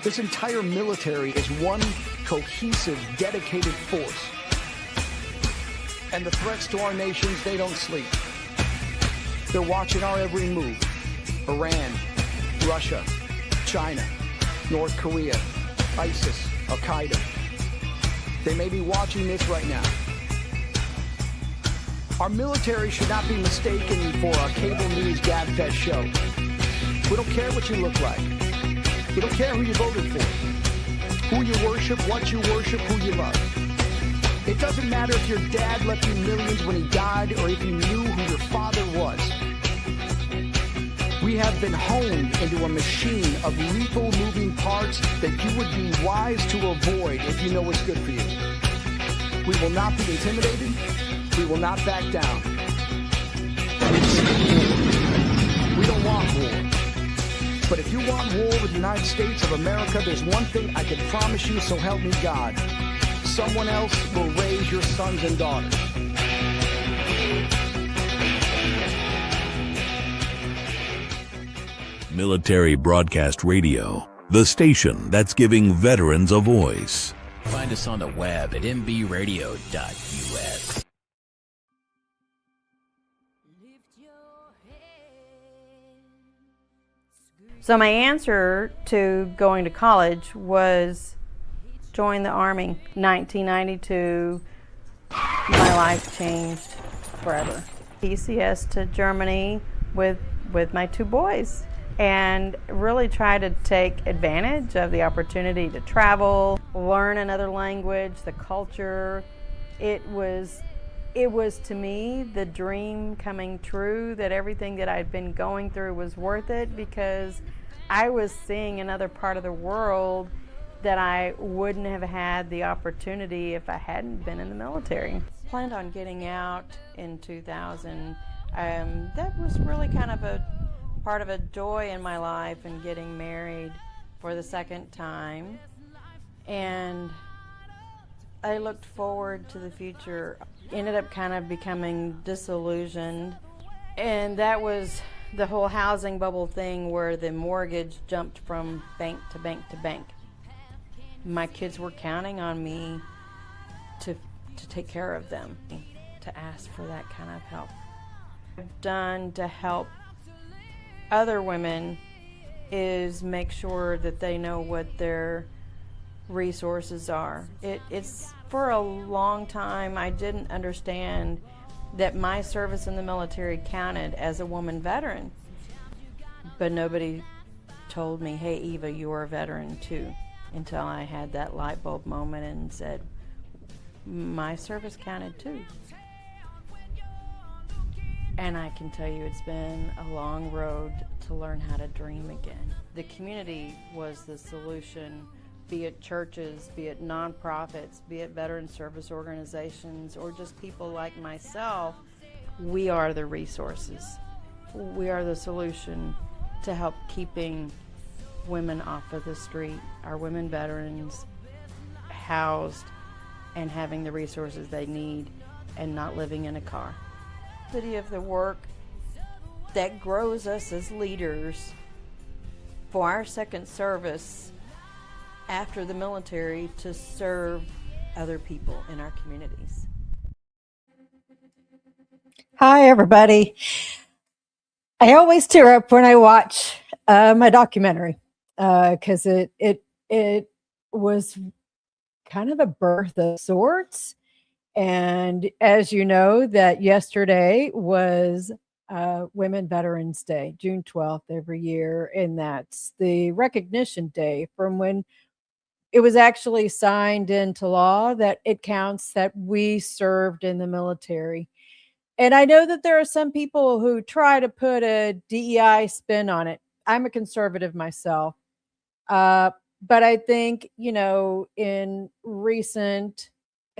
This entire military is one cohesive, dedicated force. And the threats to our nations, they don't sleep. They're watching our every move. Iran, Russia, China, North Korea, ISIS, Al-Qaeda. They may be watching this right now. Our military should not be mistaken for a cable news gabfest show. We don't care what you look like. We don't care who you voted for, who you worship, what you worship, who you love. It doesn't matter if your dad left you millions when he died or if you knew who your father was. We have been honed into a machine of lethal moving parts that you would be wise to avoid if you know what's good for you. We will not be intimidated. We will not back down. We don't want war. But if you want war with the United States of America, there's one thing I can promise you, so help me God. Someone else will raise your sons and daughters. Military Broadcast Radio, the station that's giving veterans a voice. Find us on the web at mbradio.us. So my answer to going to college was join the Army. 1992, my life changed forever. PCS to Germany with my two boys, and really try to take advantage of the opportunity to travel, learn another language, the culture. It was to me the dream coming true, that everything that I'd been going through was worth it, because I was seeing another part of the world that I wouldn't have had the opportunity if I hadn't been in the military. Planned on getting out in 2000. That was really kind of a part of a joy in my life, and getting married for the second time. And I looked forward to the future. Ended up kind of becoming disillusioned, and that was the whole housing bubble thing, where the mortgage jumped from bank to bank to bank. My kids were counting on me to take care of them, to ask for that kind of help. I've done to help other women is make sure that they know what their resources are. It's for a long time I didn't understand that my service in the military counted as a woman veteran, but nobody told me, hey Eva, you're a veteran too, until I had that light bulb moment and said, my service counted too. And I can tell you it's been a long road to learn how to dream again. The community was the solution, be it churches, be it nonprofits, be it veteran service organizations, or just people like myself. We are the resources. We are the solution to help keeping women off of the street, our women veterans housed and having the resources they need, and not living in a car. Of the work that grows us as leaders for our second service after the military to serve other people in our communities. Hi, everybody. I always tear up when I watch my documentary because it was kind of a birth of sorts. And as you know, that yesterday was Women Veterans Day, June 12th every year. And that's the recognition day from when it was actually signed into law that it counts that we served in the military. And I know that there are some people who try to put a DEI spin on it. I'm a conservative myself. But I think, in recent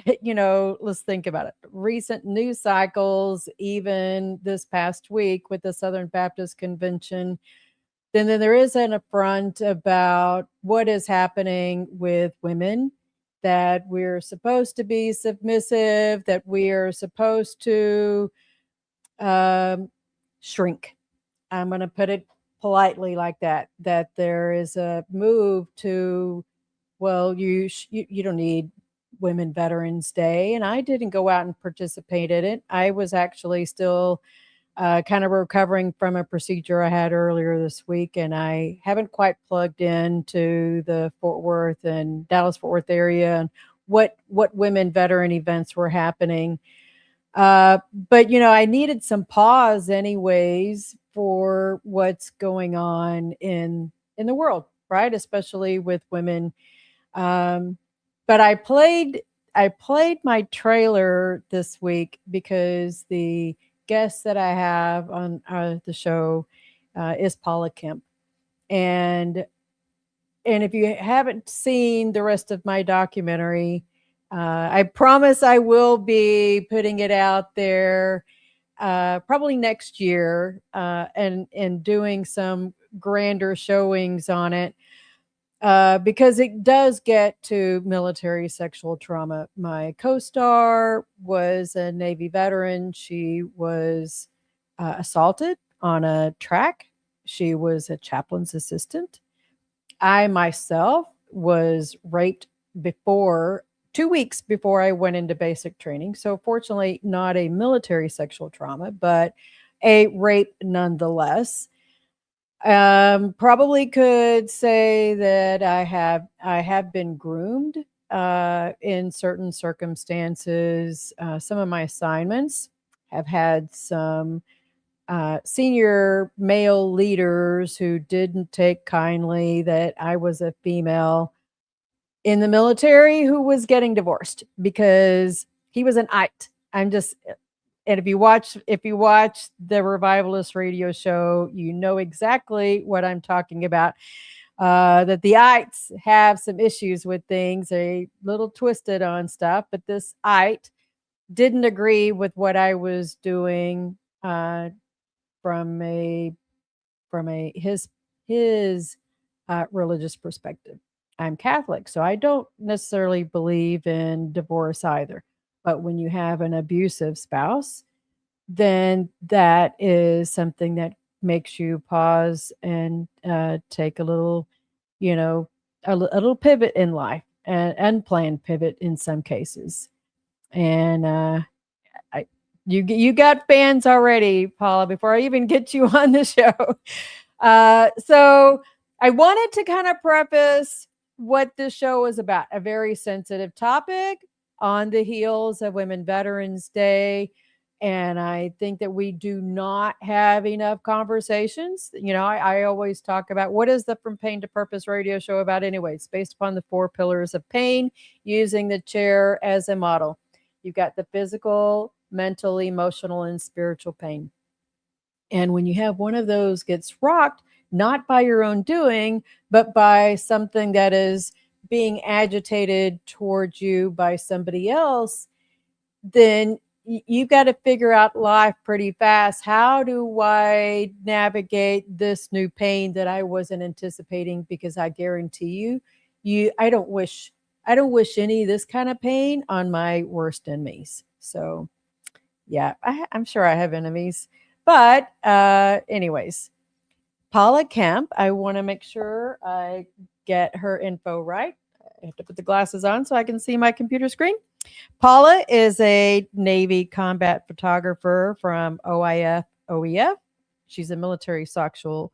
let's think about it. Recent news cycles, even this past week with the Southern Baptist Convention, then there is an affront about what is happening with women, that we're supposed to be submissive, that we are supposed to shrink. I'm going to put it politely like that there is a move to, well, you don't need Women Veterans Day, and I didn't go out and participate in it. I was actually still kind of recovering from a procedure I had earlier this week, and I haven't quite plugged into the Fort Worth and Dallas Fort Worth area and what women veteran events were happening. But I needed some pause anyways for what's going on in the world, right? Especially with women. But I played my trailer this week because the guest that I have on the show is Paula Kemp, and if you haven't seen the rest of my documentary, I promise I will be putting it out there probably next year, and doing some grander showings on it. Because it does get to military sexual trauma. My co-star was a Navy veteran. She was assaulted on a track. She was a chaplain's assistant. I myself was raped 2 weeks before I went into basic training. So fortunately, not a military sexual trauma, but a rape nonetheless. Probably could say that I have been groomed in certain circumstances. Some of my assignments have had some senior male leaders who didn't take kindly that I was a female in the military who was getting divorced because he was an ite. And if you watch the Revivalist radio show, you know exactly what I'm talking about. That the ites have some issues with things, a little twisted on stuff, but this ite didn't agree with what I was doing from his religious perspective. I'm Catholic, so I don't necessarily believe in divorce either. But when you have an abusive spouse, then that is something that makes you pause and take a little, a little pivot in life, and unplanned pivot in some cases. And you got fans already, Paula, before I even get you on the show. So I wanted to kind of preface what this show is about, a very sensitive topic on the heels of Women Veterans Day. And I think that we do not have enough conversations. I always talk about, what is the From Pain to Purpose radio show about anyway? It's based upon the 4 pillars of pain, using the chair as a model. You've got the physical, mental, emotional, and spiritual pain. And when you have one of those gets rocked, not by your own doing, but by something that is being agitated towards you by somebody else, then you've got to figure out life pretty fast. How do I navigate this new pain that I wasn't anticipating? Because I guarantee I don't wish any of this kind of pain on my worst enemies. So yeah, I'm sure I have enemies. But anyways, Paula Kemp, I want to make sure I get her info right. I have to put the glasses on so I can see my computer screen. Paula is a Navy combat photographer from OEF. She's a military sexual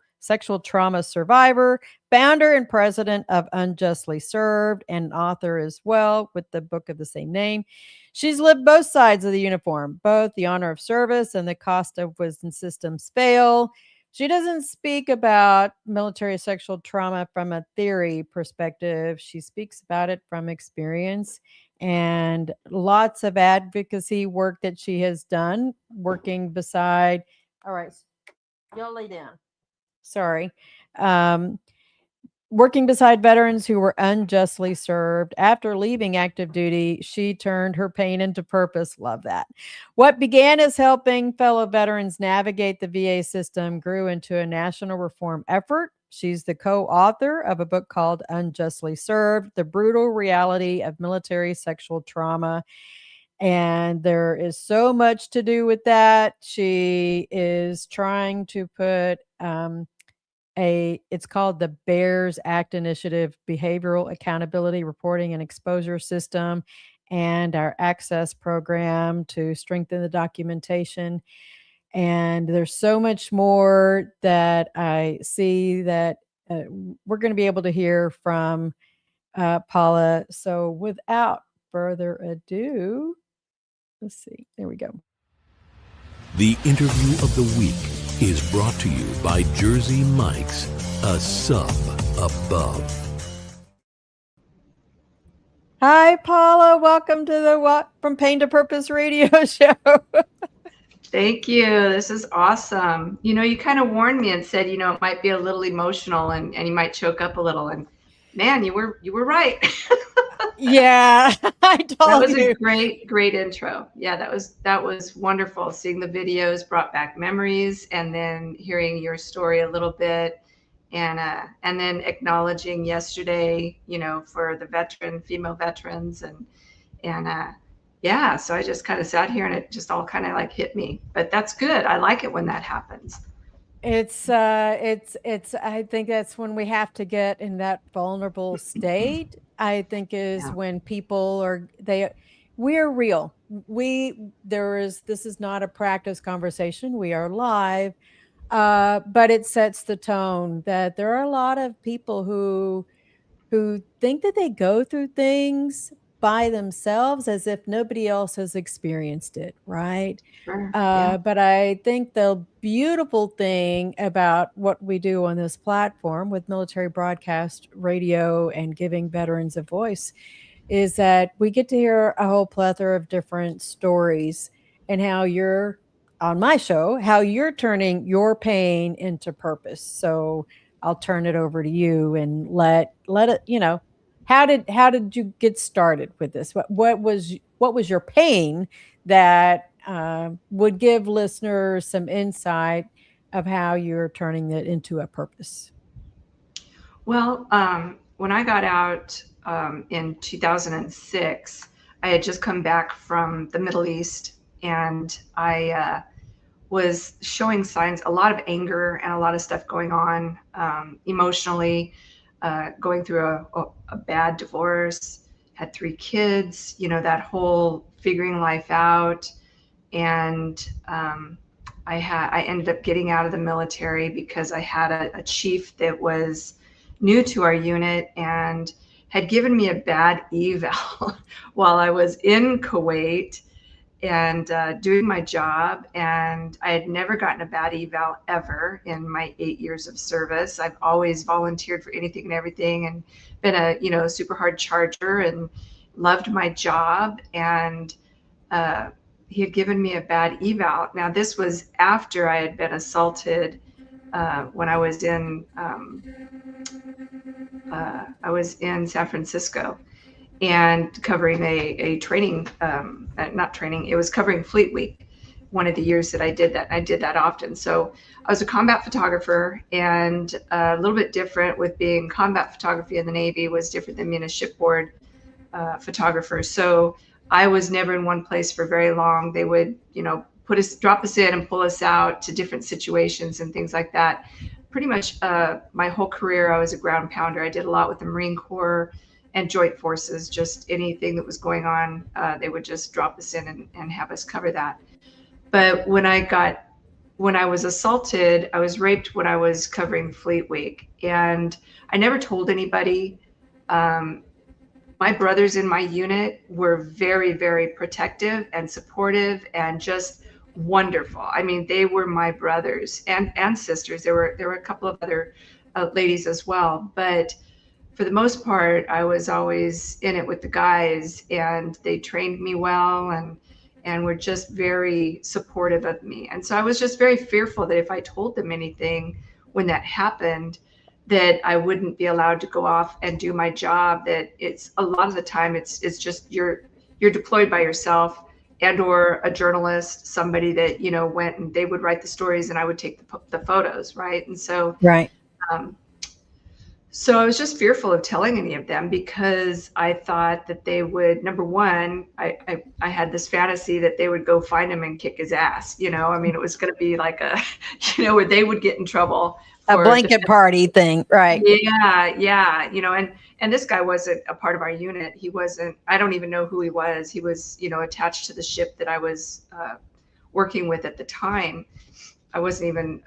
trauma survivor, founder and president of Unjustly Served, and author as well with the book of the same name. She's lived both sides of the uniform, both the honor of service and the cost of when systems fail. She doesn't speak about military sexual trauma from a theory perspective. She speaks about it from experience and lots of advocacy work that she has done, working beside. All right, y'all lay down. Sorry. Working beside veterans who were unjustly served. After leaving active duty, she turned her pain into purpose. Love that. What began as helping fellow veterans navigate the VA system grew into a national reform effort. She's the co-author of a book called Unjustly Served: The Brutal Reality of Military Sexual Trauma. And there is so much to do with that. She is trying to put it's called the BEARS Act Initiative Behavioral Accountability Reporting and Exposure System, and our access program to strengthen the documentation. And there's so much more that I see that we're going to be able to hear from Paula. So without further ado, let's see, there we go. The interview of the week is brought to you by Jersey Mike's, a sub above. Hi, Paula. Welcome to the From Pain to Purpose radio show. Thank you. This is awesome. You kind of warned me and said, it might be a little emotional and you might choke up a little. And man, you were right. Yeah, I told That was you. a great intro. Yeah, that was wonderful. Seeing the videos brought back memories, and then hearing your story a little bit, and then acknowledging yesterday, for the female veterans, and yeah. So I just kind of sat here and it just all kind of like hit me. But that's good. I like it when that happens. It's I think that's when we have to get in that vulnerable state. I think is when people we're real. This is not a practice conversation. We are live. But it sets the tone that there are a lot of people who think that they go through things by themselves as if nobody else has experienced it, right? Sure. Yeah. But I think the beautiful thing about what we do on this platform with Military Broadcast Radio and giving veterans a voice is that we get to hear a whole plethora of different stories, and how you're on my show, how you're turning your pain into purpose. So I'll turn it over to you and let it, how did you get started with this? What was your pain that would give listeners some insight of how you're turning it into a purpose? Well, when I got out in 2006, I had just come back from the Middle East, and I was showing signs, a lot of anger and a lot of stuff going on emotionally, going through a bad divorce, had 3 kids, that whole figuring life out. And I ended up getting out of the military because I had a chief that was new to our unit and had given me a bad eval while I was in Kuwait and doing my job. And I had never gotten a bad eval ever in my 8 years of service. I've always volunteered for anything and everything, and been a super hard charger and loved my job. And he had given me a bad eval. Now, this was after I had been assaulted when I was in San Francisco, and covering a training, not training, it was covering Fleet Week, one of the years that I did that. I did that often. So I was a combat photographer, and a little bit different with being combat photography in the Navy was different than being a shipboard photographer. So I was never in one place for very long. They would, drop us in and pull us out to different situations and things like that. Pretty much my whole career, I was a ground pounder. I did a lot with the Marine Corps and Joint Forces. Just anything that was going on, they would just drop us in and have us cover that. But when I was assaulted, I was raped when I was covering Fleet Week, and I never told anybody. My brothers in my unit were very, very protective and supportive and just wonderful. I mean, they were my brothers and sisters. There were a couple of other ladies as well, but for the most part, I was always in it with the guys, and they trained me well and were just very supportive of me. And so I was just very fearful that if I told them anything when that happened, that I wouldn't be allowed to go off and do my job. That it's a lot of the time it's just you're deployed by yourself, and or a journalist, somebody that went, and they would write the stories and I would take the photos, right? And so right. So I was just fearful of telling any of them, because I thought that they would, number one, I had this fantasy that they would go find him and kick his ass. I mean, it was going to be like where they would get in trouble A for blanket party thing, right? yeah, and this guy wasn't a part of our unit. He wasn't. I don't even know who he was. He was, attached to the ship that I was working with at the time. I wasn't even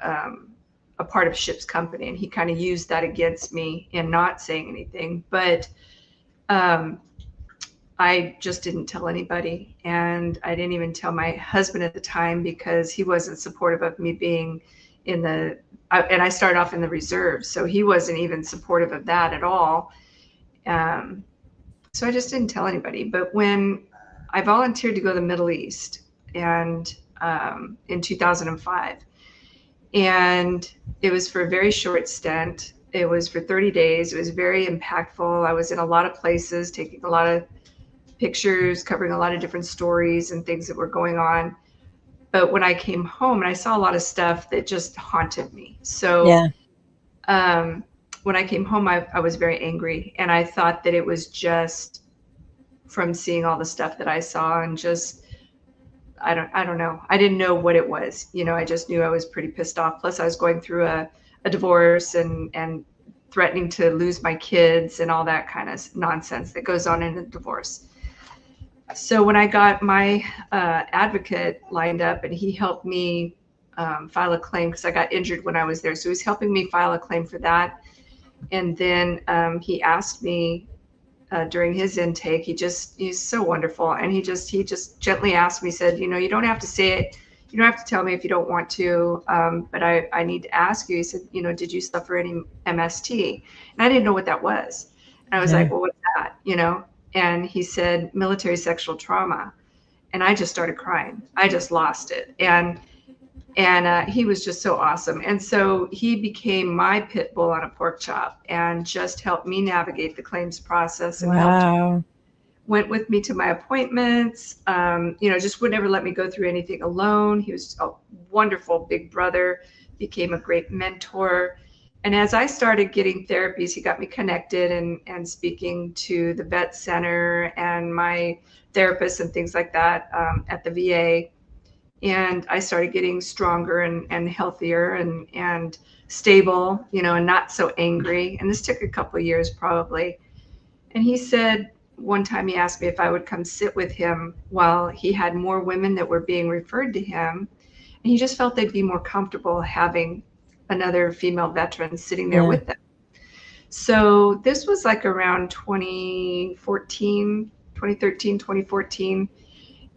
a part of ship's company, and he kind of used that against me in not saying anything. But I just didn't tell anybody, and I didn't even tell my husband at the time because he wasn't supportive of me being in the. And I started off in the reserves, so he wasn't even supportive of that at all. So I just didn't tell anybody. But when I volunteered to go to the Middle East, and in 2005, and it was for a very short stint. It was for 30 days. It was very impactful. I was in a lot of places, taking a lot of pictures, covering a lot of different stories and things that were going on. But when I came home, and I saw a lot of stuff that just haunted me. So when I came home, I was very angry, and I thought that it was just from seeing all the stuff that I saw, and just I don't know. I didn't know what it was. I just knew I was pretty pissed off. Plus, I was going through a divorce and threatening to lose my kids and all that kind of nonsense that goes on in a divorce. So when I got my advocate lined up, and he helped me file a claim because I got injured when I was there. So he was helping me file a claim for that. And then he asked me during his intake, he's so wonderful. And he just gently asked me, said, you don't have to say it. You don't have to tell me if you don't want to. But I need to ask you. He said, did you suffer any MST? And I didn't know what that was. And I was like, well, what's that? And he said, military sexual trauma. And I just started crying. I just lost it. And he was just so awesome. And so he became my pit bull on a pork chop and just helped me navigate the claims process, and went with me to my appointments, just would never let me go through anything alone. He was a wonderful big brother, became a great mentor. And as I started getting therapies, he got me connected and speaking to the vet center and my therapist and things like that at the VA. And I started getting stronger and healthier and stable, and not so angry. And this took a couple of years probably. And he said, one time he asked me if I would come sit with him while he had more women that were being referred to him. And he just felt they'd be more comfortable having another female veteran sitting there with them. So this was like around 2013, 2014.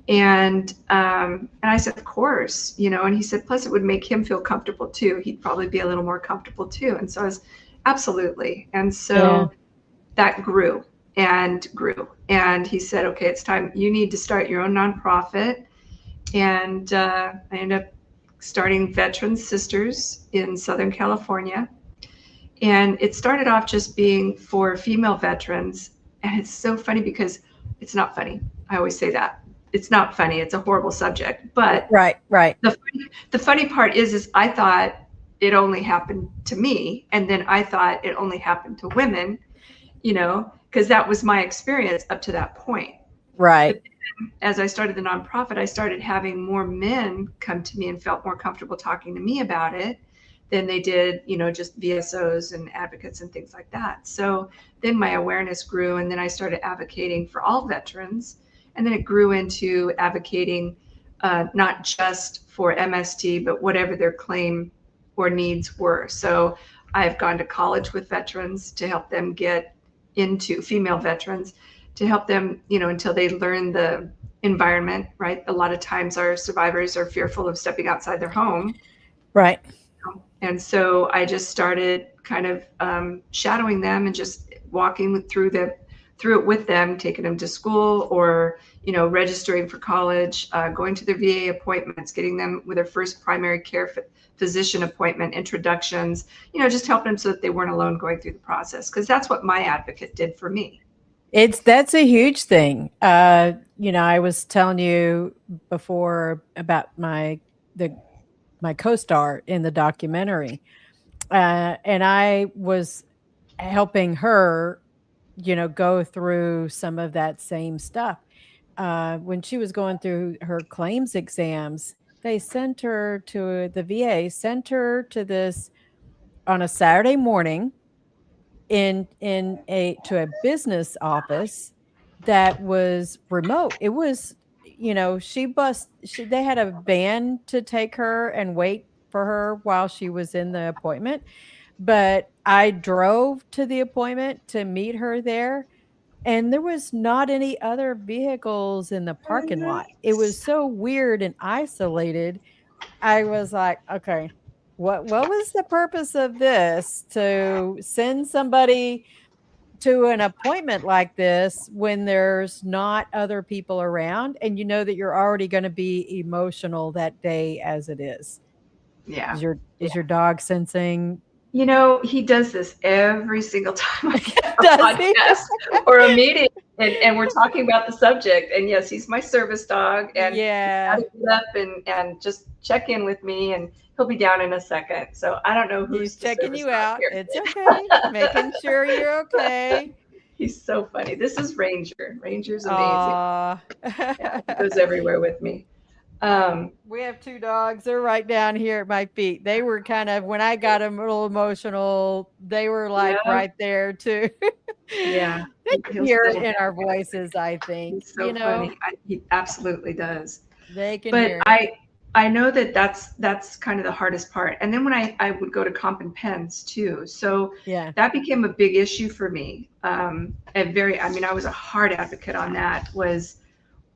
And I said, of course, and he said, plus it would make him feel comfortable too. He'd probably be a little more comfortable too. And so I was absolutely. And so that grew and grew. And he said, okay, it's time. You need to start your own nonprofit. And I ended up starting Veteran Sisters in Southern California. And it started off just being for female veterans. And it's so funny because it's not funny. I always say that. It's not funny. It's a horrible subject. But right. The funny part is I thought it only happened to me. And then I thought it only happened to women, because that was my experience up to that point. Right. But as I started the nonprofit, I started having more men come to me and felt more comfortable talking to me about it than they did, just VSOs and advocates and things like that. So then my awareness grew, and then I started advocating for all veterans. And then it grew into advocating not just for MST, but whatever their claim or needs were. So I've gone to college with veterans to help them get into, female veterans, to help them, until they learn the environment, right? A lot of times our survivors are fearful of stepping outside their home. Right. And so I just started kind of shadowing them and just walking through it with them, taking them to school or, registering for college, going to their VA appointments, getting them with their first primary care physician appointment, introductions, just helping them so that they weren't alone going through the process. Because that's what my advocate did for me. That's a huge thing. I was telling you before about my co-star in the documentary, and I was helping her, go through some of that same stuff. When she was going through her claims exams, they sent her to the VA, sent her to this on a Saturday morning to a business office that was remote. It was, they had a van to take her and wait for her while she was in the appointment. But I drove to the appointment to meet her there, and there was not any other vehicles in the parking lot. It was so weird and isolated. I was like, okay, what was the purpose of this, to send somebody to an appointment like this when there's not other people around, and you know that you're already going to be emotional that day as it is? Yeah. Is your dog sensing? He does this every single time I get a Does he? podcast or a meeting, and we're talking about the subject. And yes, he's my service dog, and Yeah. he's gotta get up and just check in with me, and he'll be down in a second. So I don't know who's He's the checking service you dog out. here. It's okay. Making sure you're okay. He's so funny. This is Ranger. Ranger's amazing. Aw. Yeah, he goes everywhere with me. We have 2 dogs. They're right down here at my feet. They were kind of, when I got a little emotional, they were like Yeah. right there too. Yeah. They can He'll hear it settle in down. our voices, I think. He's so funny. He absolutely does. They can But hear it. I know that's kind of the hardest part. And then when I would go to comp and pens too. So Yeah. that became a big issue for me. I was a hard advocate on that. Was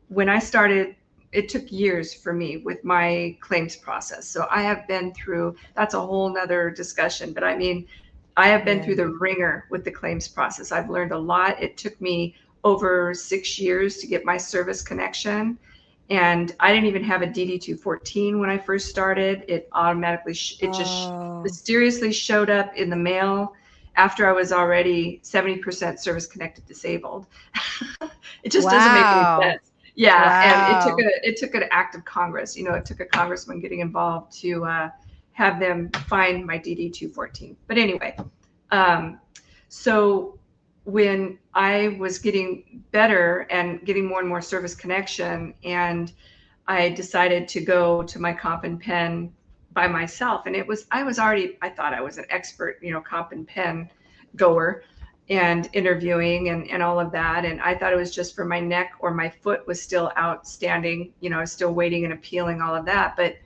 when I started, it took years for me with my claims process. So I have been through, that's a whole nother discussion, but I mean, I have been through the ringer with the claims process. I've learned a lot. It took me over 6 years to get my service connection. And I didn't even have a DD-214 when I first started. It automatically, mysteriously showed up in the mail after I was already 70% service connected disabled. It just doesn't make any sense. Yeah. Wow. And it took an act of Congress. It took a congressman getting involved to have them find my DD-214. But anyway, so when I was getting better and getting more and more service connection, and I decided to go to my comp and pen by myself, and I thought I was an expert, comp and pen goer and interviewing and all of that. And I thought it was just for my neck, or my foot was still outstanding, I was still waiting and appealing, all of that. But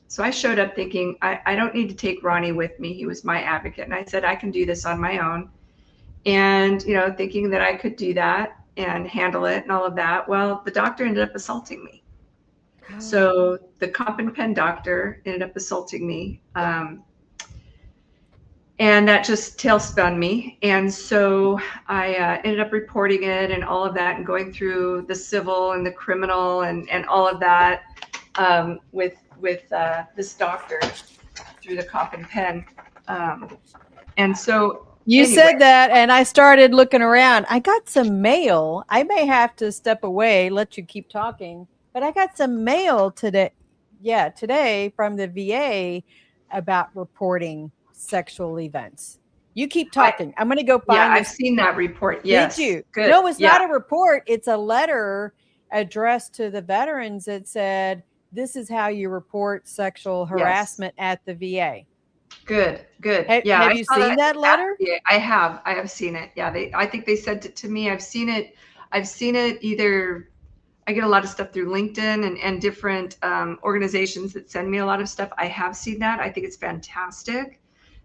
so I showed up thinking, I don't need to take Ronnie with me. He was my advocate. And I said, I can do this on my own. And, thinking that I could do that and handle it and all of that. Well, the doctor ended up assaulting me. So the comp and pen doctor ended up assaulting me. And that just tailspun me. And so I ended up reporting it and all of that, and going through the civil and the criminal and all of that with this doctor through the comp and pen. And so You anyway. said that, and I started looking around. I got some mail. I may have to step away, let you keep talking, but I got some mail today. Yeah, today from the VA about reporting sexual events. You keep talking. I'm going to go find Yeah, this. I've seen that report. Yes. Did you? Good. No, it's Yeah. not a report. It's a letter addressed to the veterans that said, this is how you report sexual harassment at the VA. Good. Have you seen that letter? Yeah, I have seen it. Yeah, I think they sent it to me. I've seen it either. I get a lot of stuff through LinkedIn and different organizations that send me a lot of stuff. I have seen that. I think it's fantastic.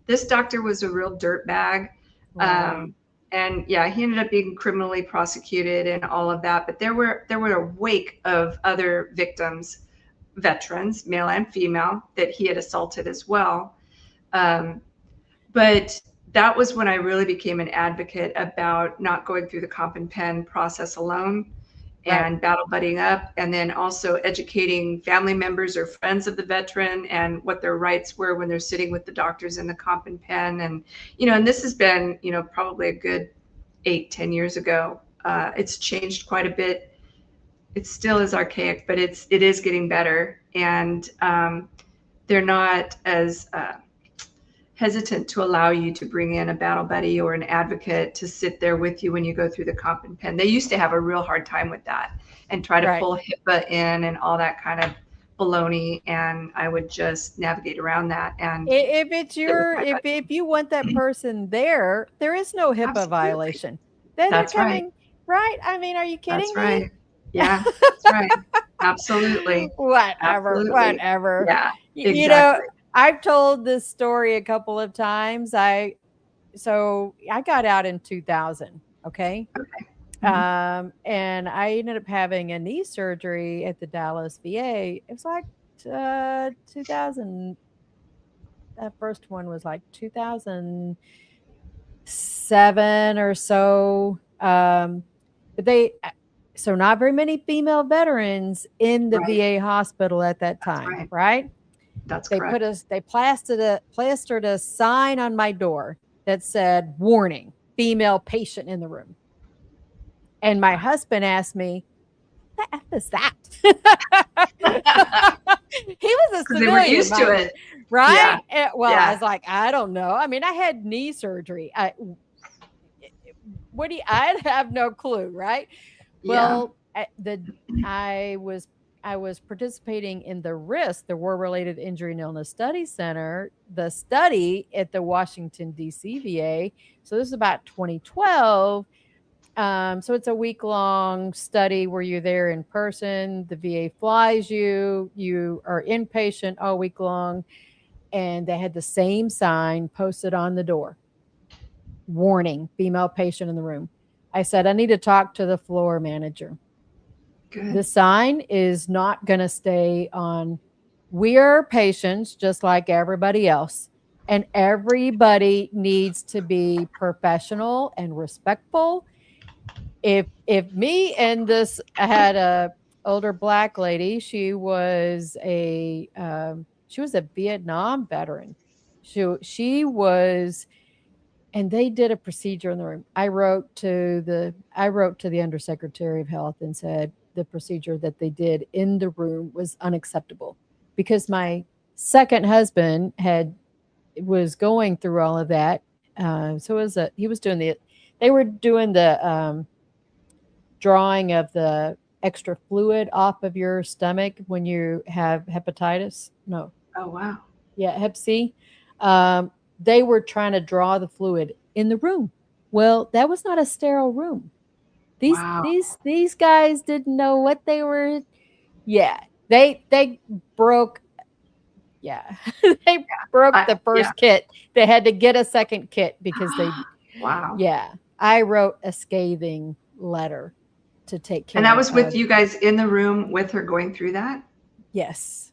This doctor was a real dirtbag. Wow. And yeah, he ended up being criminally prosecuted and all of that. But there were a wake of other victims, veterans, male and female, that he had assaulted as well. But that was when I really became an advocate about not going through the comp and pen process alone, and battle buddying up, and then also educating family members or friends of the veteran and what their rights were when they're sitting with the doctors in the comp and pen. And, and this has been, probably a good 8-10 years ago. It's changed quite a bit. It still is archaic, but it is getting better. And they're not as hesitant to allow you to bring in a battle buddy or an advocate to sit there with you when you go through the comp and pen. They used to have a real hard time with that and try to pull HIPAA in and all that kind of baloney, and I would just navigate around that. And If it's sit with your, my buddy. if you want that person there, there is no HIPAA Absolutely. violation. They're That's right. coming, right? I mean, are you kidding That's me? right. Yeah, that's right. Absolutely. Whatever, Absolutely. whatever. Yeah, You know, exactly. I've told this story a couple of times. So I got out in 2000. Okay. Mhm. And I ended up having a knee surgery at the Dallas VA. It was like 2000. That first one was like 2007 or so. So not very many female veterans in the Right. VA hospital at that That's time, right. right? That's They correct. plastered a sign on my door that said, "Warning, female patient in the room." And my husband asked me, "What the F is that?" He was a Because they were civilian, used to mind you, it. right? Yeah. Well, I Yeah. was like, I don't know. I mean, I had knee surgery. I have no clue, right? Yeah. Well, I was participating in the RISC, the War Related Injury and Illness Study Center, the study at the Washington D.C. VA. So this is about 2012. So it's a week-long study where you're there in person. The VA flies you. You are inpatient all week long, and they had the same sign posted on the door: "Warning, female patient in the room." I said, "I need to talk to the floor manager." Good. The sign is not going to stay on. We are patients just like everybody else, and everybody needs to be professional and respectful. If me and this, I had a older Black lady, she was a Vietnam veteran. She was, and they did a procedure in the room. I wrote to the Undersecretary of Health and said the procedure that they did in the room was unacceptable, because my second husband was going through all of that. So he was doing they were doing the drawing of the extra fluid off of your stomach when you have hepatitis. No, Oh, wow. yeah, Hep C. They were trying to draw the fluid in the room. Well, that was not a sterile room. Wow. These guys didn't know what they were. Yeah, they broke. Yeah, they broke the first Yeah. kit. They had to get a second kit because they. Wow. Yeah, I wrote a scathing letter to take care. And that was with of. you guys in the room with her going through that? Yes.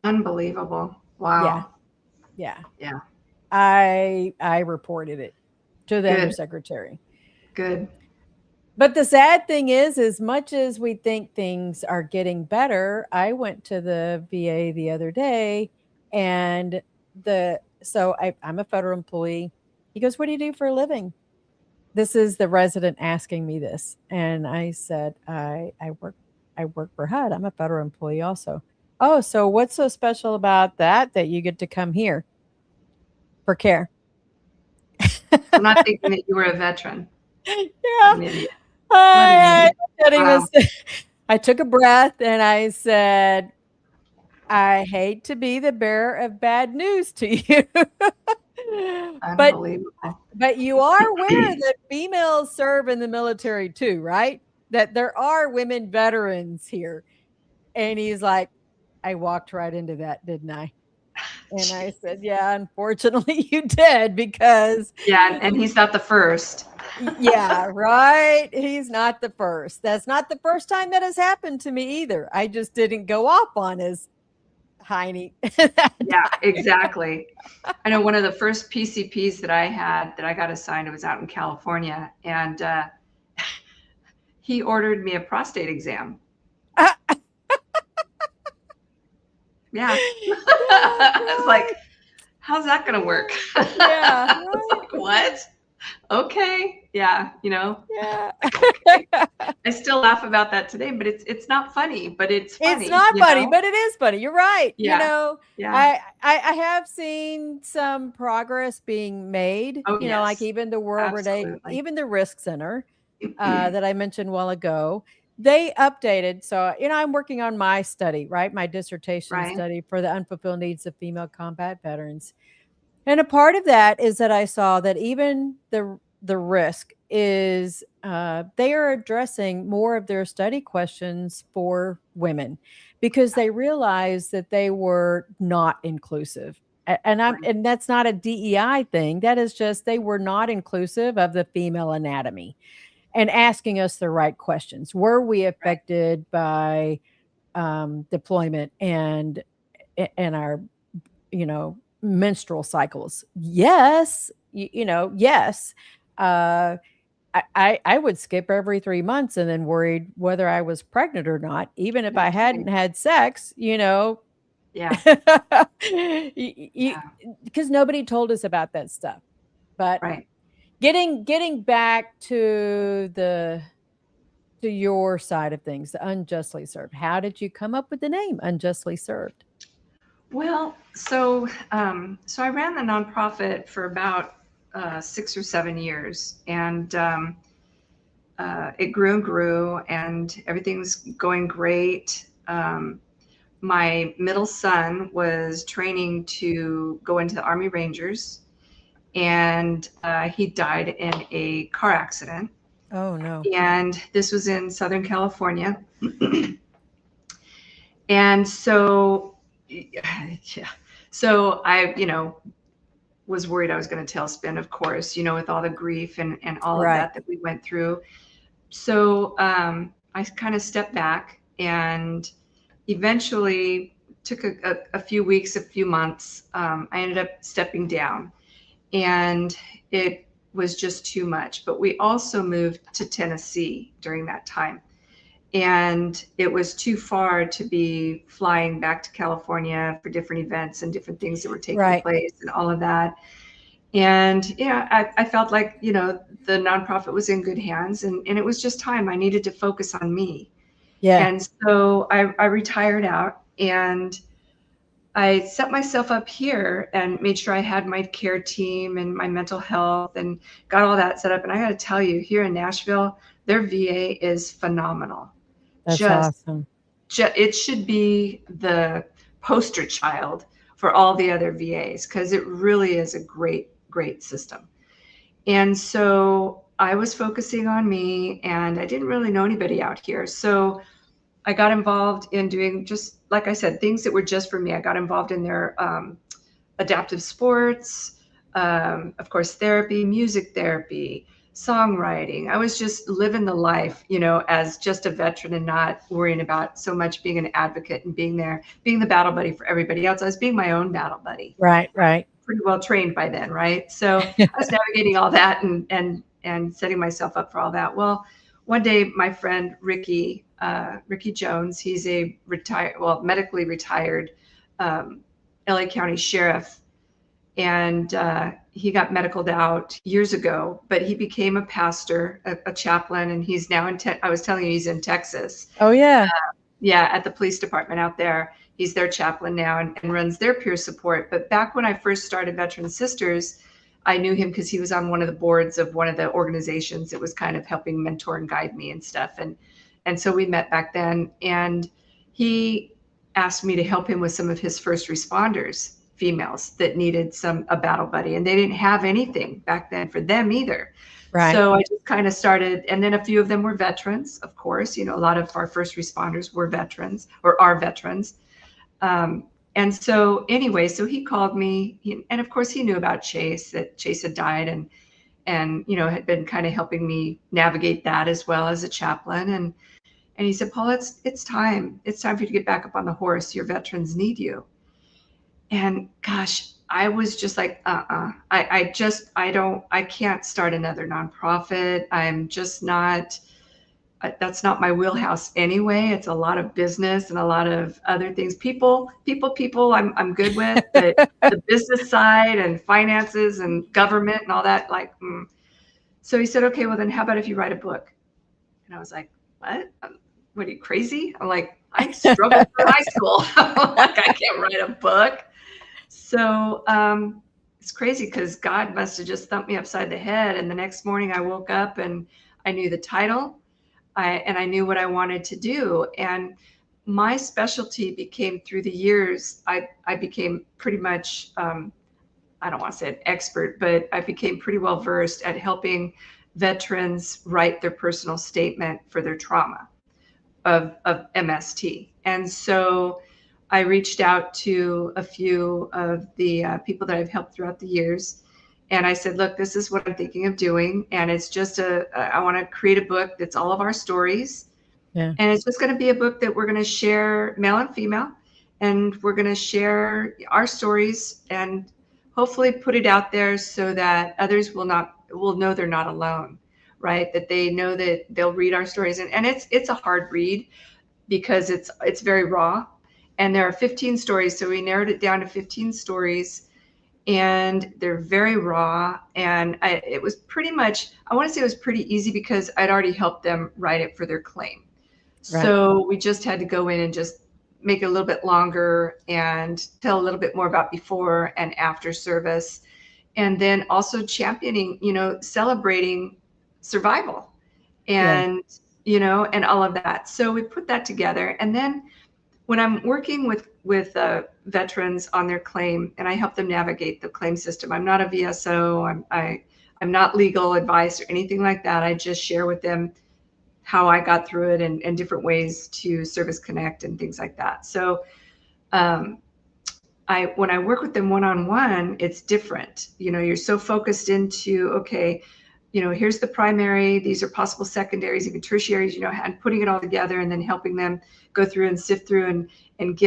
Unbelievable. Wow. Yeah. Yeah. I reported it to the Good. Undersecretary. Good. But the sad thing is, as much as we think things are getting better, I went to the VA the other day, and I'm a federal employee. He goes, "What do you do for a living?" This is the resident asking me this. And I said, I work for HUD. I'm a federal employee also. "Oh, so what's so special about that you get to come here for care?" I'm not thinking that you were a veteran. Yeah. An idiot. I Wow. I took a breath and I said, "I hate to be the bearer of bad news to you." Unbelievable. But you are aware that females serve in the military too, right? That there are women veterans here. And he's like, "I walked right into that, didn't I?" And I said, "Yeah, unfortunately you did, because Yeah, and he's not the first. yeah, right. He's not the first. That's not the first time that has happened to me either. I just didn't go off on his hiney. Yeah, exactly. I know one of the first PCPs that I had that I got assigned, it was out in California, and he ordered me a prostate exam. Yeah. I was like, how's that going to work? Yeah. I was like, what? Okay. Yeah. Yeah. Okay. I still laugh about that today, but it's not funny, but it's funny. It's not funny, but it is funny. You're right. Yeah. Yeah. I have seen some progress being made, Oh, like yes. even the World Related, Absolutely. even the RISC Center that I mentioned a while ago. they updated. So, I'm working on my study, right? My dissertation Right. study for the unfulfilled needs of female combat veterans. And a part of that is that I saw that even the risk is they are addressing more of their study questions for women because they realized that they were not inclusive. Right. And that's not a DEI thing. That is just they were not inclusive of the female anatomy and asking us the right questions. Were we Right. affected by deployment and our menstrual cycles? Yes. Yes. uh I would skip every 3 months and then worried whether I was pregnant or not, even if No I kidding. hadn't had sex, Yeah. Yeah. because nobody told us about that stuff. But Right. getting back to your side of things, the unjustly served. How did you come up with the name Unjustly Served? Well, so I ran the nonprofit for about 6 or 7 years, and it grew and grew, and everything's going great. My middle son was training to go into the Army Rangers, and he died in a car accident. Oh no. And this was in Southern California. And so, yeah. So I, was worried I was going to tailspin, of course, with all the grief and all of Right. that we went through. So I kind of stepped back and eventually took a few weeks, a few months. I ended up stepping down, and it was just too much. But we also moved to Tennessee during that time. And it was too far to be flying back to California for different events and different things that were taking Right. place and all of that. And yeah, I felt like, the nonprofit was in good hands, and it was just time. I needed to focus on me. Yeah. And so I retired out, and I set myself up here and made sure I had my care team and my mental health and got all that set up. And I got to tell you, here in Nashville, their VA is phenomenal. That's Just, awesome. it should be the poster child for all the other VAs, because it really is a great, great system. And so I was focusing on me, and I didn't really know anybody out here. So I got involved in doing, just like I said, things that were just for me. I got involved in their adaptive sports, of course, therapy, music therapy, songwriting. I was just living the life, as just a veteran and not worrying about so much being an advocate and being there, being the battle buddy for everybody else. I was being my own battle buddy. Right. Right. Pretty well trained by then, right? So I was navigating all that and setting myself up for all that. Well, one day my friend Ricky Jones, he's a medically retired LA County sheriff, and he got medicaled out years ago, but he became a pastor, a chaplain, and he's now I was telling you, he's in Texas. Oh yeah. Yeah, at the police department out there. He's their chaplain now and runs their peer support. But back when I first started Veteran Sisters, I knew him because he was on one of the boards of one of the organizations that was kind of helping mentor and guide me and stuff. And so we met back then, and he asked me to help him with some of his first responders, females that needed a battle buddy, and they didn't have anything back then for them either. Right. So I just kind of started, and then a few of them were veterans, of course. A lot of our first responders were veterans or are veterans. And so anyway, so he called me, and of course he knew about Chase, that Chase had died, and had been kind of helping me navigate that as well as a chaplain. And he said, Paula, it's time. It's time for you to get back up on the horse. Your veterans need you. And gosh, I was just like, I can't start another nonprofit. I'm just not, that's not my wheelhouse anyway. It's a lot of business and a lot of other things. People, I'm good with, but the business side and finances and government and all that, So he said, okay, well then how about if you write a book? And I was like, what are you, crazy? I'm like, I struggled through high school. Like, I can't write a book. So it's crazy because God must have just thumped me upside the head. And the next morning I woke up and I knew the title. I knew what I wanted to do. And my specialty became, through the years, I became pretty much, I don't want to say an expert, but I became pretty well versed at helping veterans write their personal statement for their trauma of MST. And so I reached out to a few of the people that I've helped throughout the years. And I said, look, this is what I'm thinking of doing. And it's just I want to create a book that's all of our stories. Yeah. And it's just going to be a book that we're going to share, male and female, and we're going to share our stories and hopefully put it out there so that others will know they're not alone, right? That they know that they'll read our stories. And it's a hard read because it's very raw. And there are 15 stories. So we narrowed it down to 15 stories, and they're very raw. And it was pretty much, I want to say it was pretty easy because I'd already helped them write it for their claim. Right. So we just had to go in and just make it a little bit longer and tell a little bit more about before and after service. And then also championing, celebrating survival and, and all of that. So we put that together. And then when I'm working with veterans on their claim, and I help them navigate the claim system, I'm not a VSO, I'm not legal advice or anything like that. I just share with them how I got through it and different ways to service connect and things like that. So when I work with them one-on-one, it's different. You're so focused into, okay, here's the primary, these are possible secondaries, even tertiaries, and putting it all together and then helping them go through and sift through and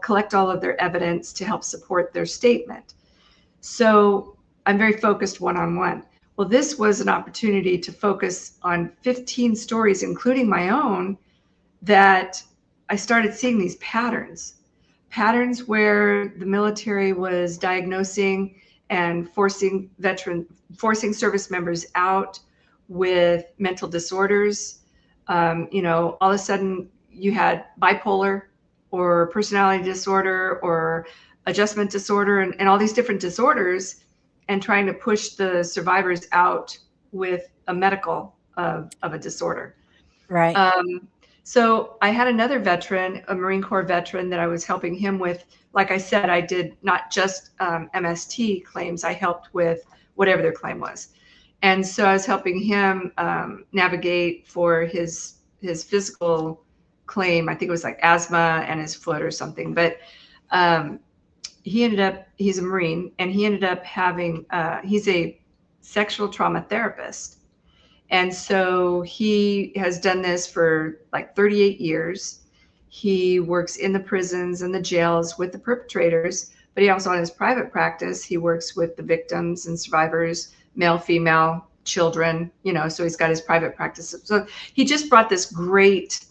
collect all of their evidence to help support their statement. So I'm very focused one-on-one. Well, this was an opportunity to focus on 15 stories, including my own, that I started seeing these patterns where the military was diagnosing and forcing service members out with mental disorders. All of a sudden you had bipolar or personality disorder or adjustment disorder and all these different disorders, and trying to push the survivors out with a medical of a disorder. Right. So I had another veteran, a Marine Corps veteran, that I was helping him with. Like I said, I did not just MST claims, I helped with whatever their claim was. And so I was helping him navigate for his physical claim. I think it was like asthma and his foot or something. But he's a Marine, and he ended up having, he's a sexual trauma therapist. And so he has done this for like 38 years. He works in the prisons and the jails with the perpetrators, but he also, on his private practice, he works with the victims and survivors, male, female, children, so he's got his private practice. So he just brought this great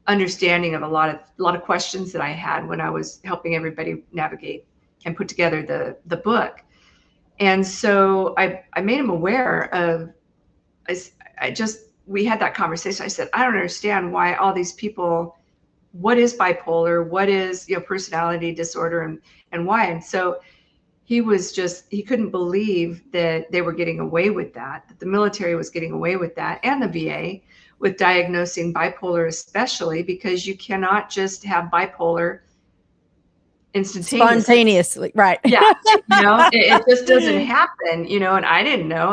understanding of a lot of questions that I had when I was helping everybody navigate and put together the book. And so I made him aware of, we had that conversation. I said, I don't understand why all these people, what is bipolar? What is, personality disorder and why? And so he couldn't believe that they were getting away with that the military was getting away with that, and the VA, with diagnosing bipolar, especially because you cannot just have bipolar spontaneously. Right. Yeah. It just doesn't happen, and I didn't know.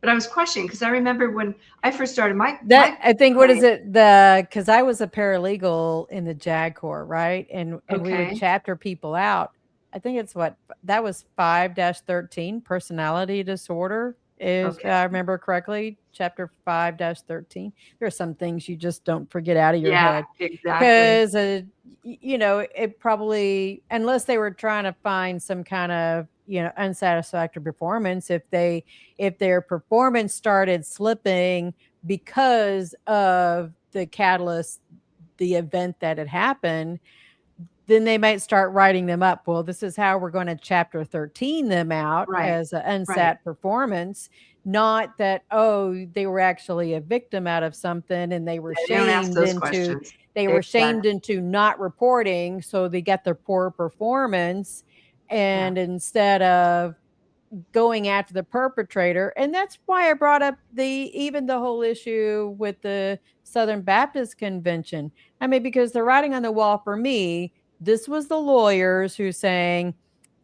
But I was questioning, because I remember when I first started I think, what is it? Because I was a paralegal in the JAG Corps, right? And we would chapter people out. I think it's that was 5-13, personality disorder. If I remember correctly, chapter 5-13. There are some things you just don't forget out of your head. Exactly. Because, it probably, unless they were trying to find some kind of, unsatisfactory performance, if their performance started slipping because of the catalyst, the event that had happened, then they might start writing them up. Well, this is how we're going to chapter 13 them out as an unsat performance. Not that, they were actually a victim out of something and they were shamed into not reporting. So they got their poor performance. And instead of, going after the perpetrator. And that's why I brought up even the whole issue with the Southern Baptist Convention. I mean, because the writing on the wall for me, this was the lawyers who saying,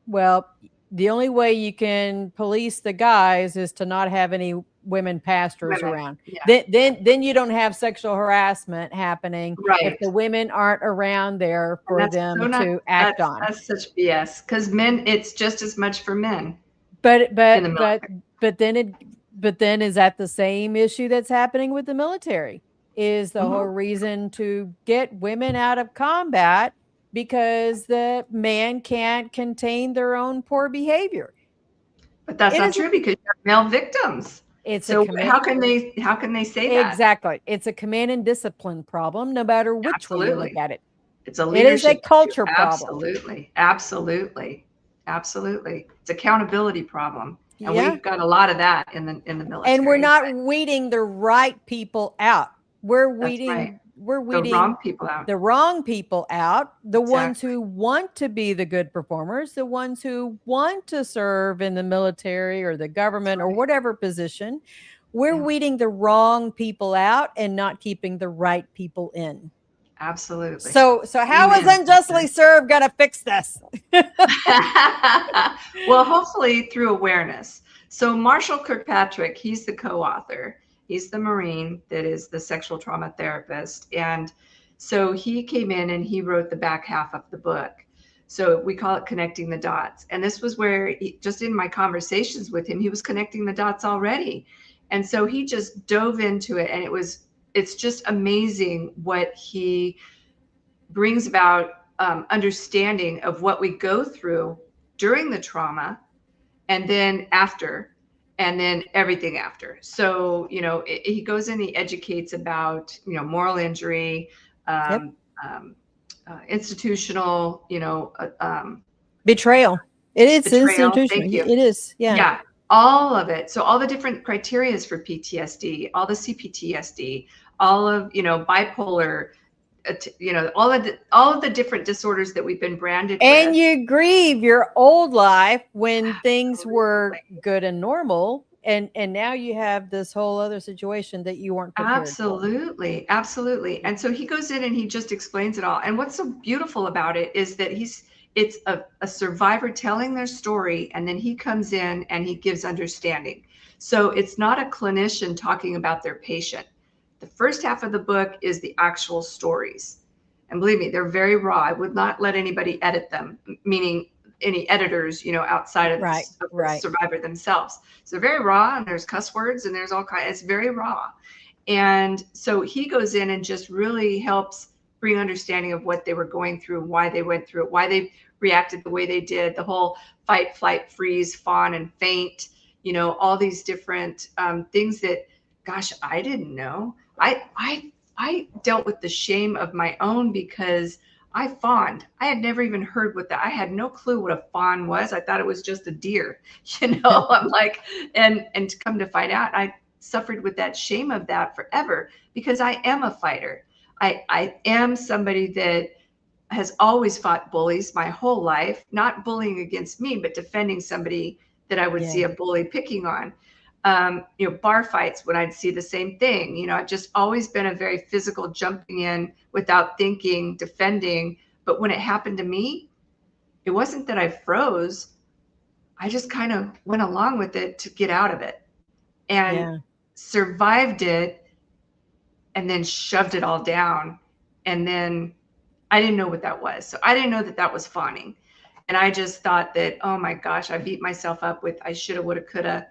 well, the only way you can police the guys is to not have any women pastors around. Yeah. Then you don't have sexual harassment happening if the women aren't around there for them to act on. That's such BS, because men, it's just as much for men. But then is that the same issue that's happening with the military? Is the whole reason to get women out of combat because the man can't contain their own poor behavior. But that's not true, because you have male victims. So how can they say that? Exactly. It's a command and discipline problem, no matter which way you look at it. It's a leadership It is a culture problem. Absolutely. It's accountability problem. And we've got a lot of that in the military. And we're not weeding the right people out. We're weeding the wrong people out. The wrong people out, the ones who want to be the good performers, the ones who want to serve in the military or the government or whatever position. We're weeding the wrong people out and not keeping the right people in. Absolutely. So how is Unjustly Served going to fix this? Well, hopefully through awareness. So Marshall Kirkpatrick, he's the co-author. He's the Marine that is the sexual trauma therapist. And so he came in and he wrote the back half of the book. So we call it Connecting the Dots. And this was where, just in my conversations with him, he was connecting the dots already. And so he just dove into it. And it's just amazing what he brings about, understanding of what we go through during the trauma and then after. And then everything after. So, he goes in, he educates about, moral injury, institutional, betrayal. It is betrayal. institutional. It is. Yeah. Yeah. All of it. So all the different criterias for PTSD, all the CPTSD, all of, bipolar, all of the different disorders that we've been branded and with. You grieve your old life when things were good and normal, and now you have this whole other situation that you weren't prepared for. Absolutely. And so he goes in and he just explains it all. And what's so beautiful about it is that it's a survivor telling their story, and then he comes in and he gives understanding. So it's not a clinician talking about their patient. The first half of the book is the actual stories. And believe me, they're very raw. I would not let anybody edit them, meaning any editors, outside of the survivor themselves. So they're very raw, and there's cuss words and there's all kinds. It's very raw. And so he goes in and just really helps bring understanding of what they were going through, why they went through it, why they reacted the way they did, the whole fight, flight, freeze, fawn, and faint, all these different things that, gosh, I didn't know. I dealt with the shame of my own because I fawned. I had never even heard what that. I had no clue what a fawn was. I thought it was just a deer. I'm like, and to come to find out, I suffered with that shame of that forever because I am a fighter. I am somebody that has always fought bullies my whole life, not bullying against me, but defending somebody that I would see a bully picking on. Bar fights when I'd see the same thing. I've just always been a very physical, jumping in without thinking, defending. But when it happened to me, it wasn't that I froze. I just kind of went along with it to get out of it and survived it, and then shoved it all down. And then I didn't know what that was. So I didn't know that that was fawning. And I just thought that, oh my gosh, I beat myself up with, I shoulda, woulda, coulda.